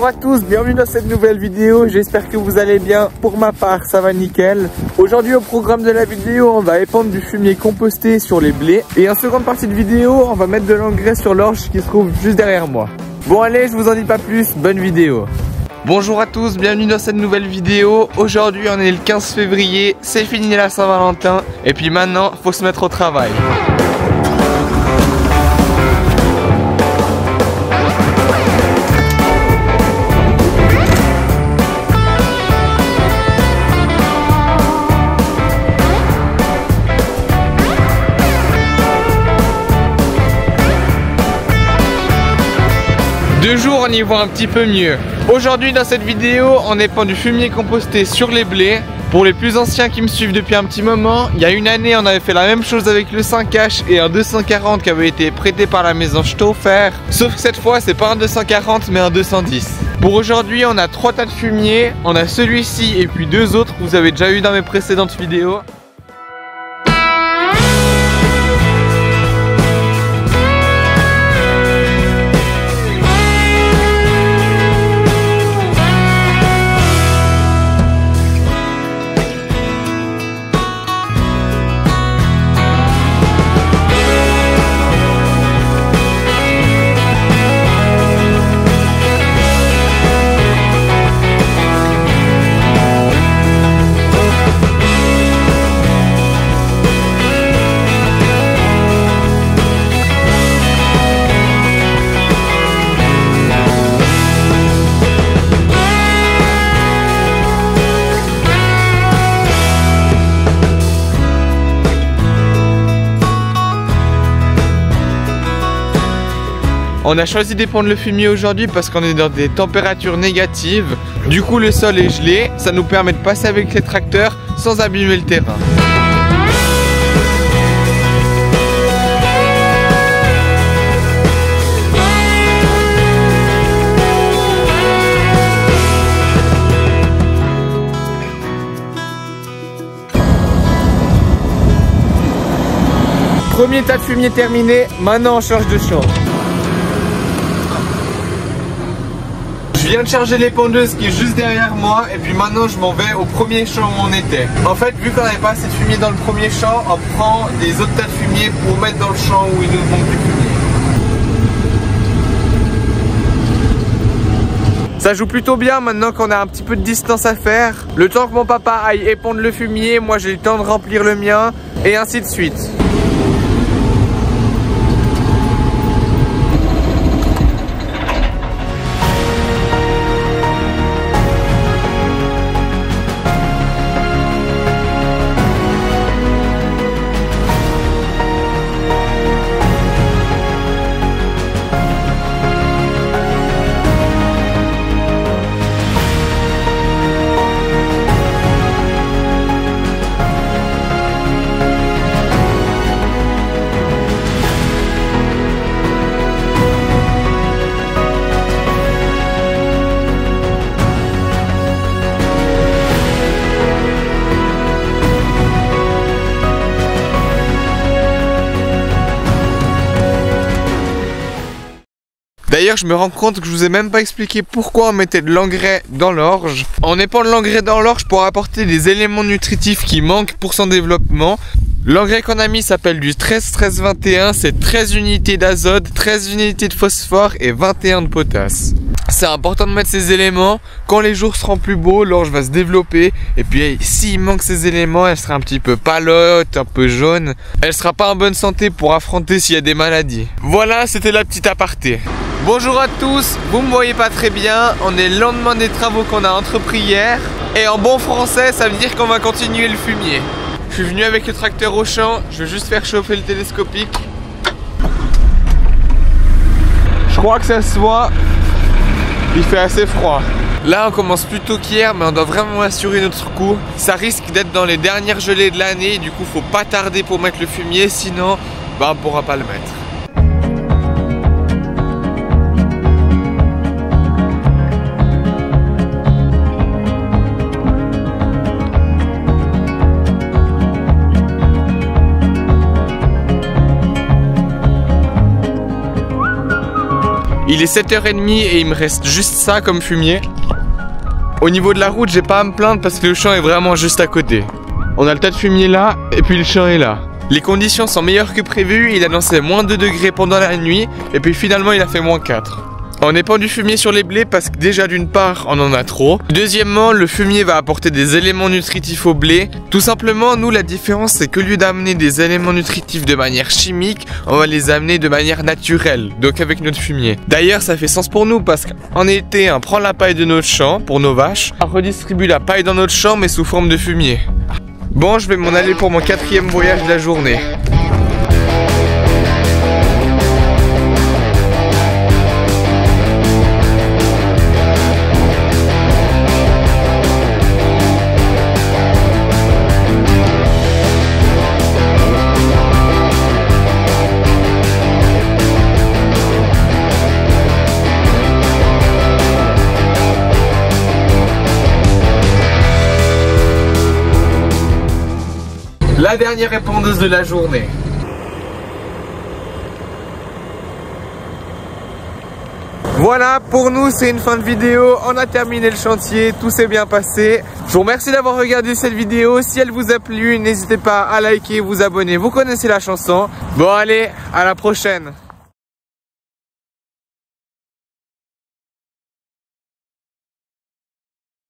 Bonjour à tous, bienvenue dans cette nouvelle vidéo, j'espère que vous allez bien. Pour ma part, ça va nickel. Aujourd'hui au programme de la vidéo, on va épandre du fumier composté sur les blés. Et en seconde partie de vidéo, on va mettre de l'engrais sur l'orge qui se trouve juste derrière moi. Bon allez, je vous en dis pas plus, bonne vidéo. Bonjour à tous, bienvenue dans cette nouvelle vidéo. Aujourd'hui on est le 15 février, c'est fini la Saint-Valentin. Et puis maintenant, faut se mettre au travail. 2 jours, on y voit un petit peu mieux. Aujourd'hui dans cette vidéo, on épand du fumier composté sur les blés. Pour les plus anciens qui me suivent depuis un petit moment, il y a une année on avait fait la même chose avec le 5H et un 240 qui avait été prêté par la maison Stauffer. Sauf que cette fois c'est pas un 240 mais un 210. Pour aujourd'hui on a 3 tas de fumier, on a celui-ci et puis 2 autres que vous avez déjà eu dans mes précédentes vidéos. On a choisi d'épandre le fumier aujourd'hui parce qu'on est dans des températures négatives. Du coup le sol est gelé, ça nous permet de passer avec les tracteurs sans abîmer le terrain. Premier tas de fumier terminé, maintenant on change de champ. Je viens de charger l'épondeuse qui est juste derrière moi et puis maintenant je m'en vais au premier champ où on était. En fait, vu qu'on n'avait pas assez de fumier dans le premier champ, on prend des autres tas de fumier pour mettre dans le champ où il nous manque du fumier. Ça joue plutôt bien maintenant qu'on a un petit peu de distance à faire. Le temps que mon papa aille épandre le fumier, moi j'ai le temps de remplir le mien et ainsi de suite. D'ailleurs, je me rends compte que je vous ai même pas expliqué pourquoi on mettait de l'engrais dans l'orge. On épand de l'engrais dans l'orge pour apporter des éléments nutritifs qui manquent pour son développement. L'engrais qu'on a mis s'appelle du 13-13-21, c'est 13 unités d'azote, 13 unités de phosphore et 21 de potasse. C'est important de mettre ces éléments, quand les jours seront plus beaux, l'orge va se développer et puis s'il manque ces éléments, elle sera un petit peu palote, un peu jaune. Elle sera pas en bonne santé pour affronter s'il y a des maladies. Voilà, c'était la petite aparté. Bonjour à tous, vous me voyez pas très bien, on est le lendemain des travaux qu'on a entrepris hier. Et en bon français, ça veut dire qu'on va continuer le fumier. Je suis venu avec le tracteur au champ, je vais juste faire chauffer le télescopique. Je crois que ça se voit, il fait assez froid. Là on commence plus tôt qu'hier, mais on doit vraiment assurer notre coup. Ça risque d'être dans les dernières gelées de l'année, du coup faut pas tarder pour mettre le fumier, sinon on pourra pas le mettre. Il est 7h30 et il me reste juste ça comme fumier. Au niveau de la route, j'ai pas à me plaindre parce que le champ est vraiment juste à côté. On a le tas de fumier là et puis le champ est là. Les conditions sont meilleures que prévu, il annonçait moins 2 degrés pendant la nuit et puis finalement il a fait moins 4. On épand du fumier sur les blés parce que déjà d'une part on en a trop. Deuxièmement, le fumier va apporter des éléments nutritifs au blé. Tout simplement, nous la différence c'est que au lieu d'amener des éléments nutritifs de manière chimique, on va les amener de manière naturelle, donc avec notre fumier. D'ailleurs ça fait sens pour nous parce qu'en été on prend la paille de notre champ pour nos vaches, on redistribue la paille dans notre champ mais sous forme de fumier. Bon, je vais m'en aller pour mon 4e voyage de la journée. La dernière épondeuse de la journée. Voilà, pour nous c'est une fin de vidéo, on a terminé le chantier, tout s'est bien passé. Je vous remercie d'avoir regardé cette vidéo, si elle vous a plu, n'hésitez pas à liker, vous abonner, vous connaissez la chanson. Bon allez, à la prochaine.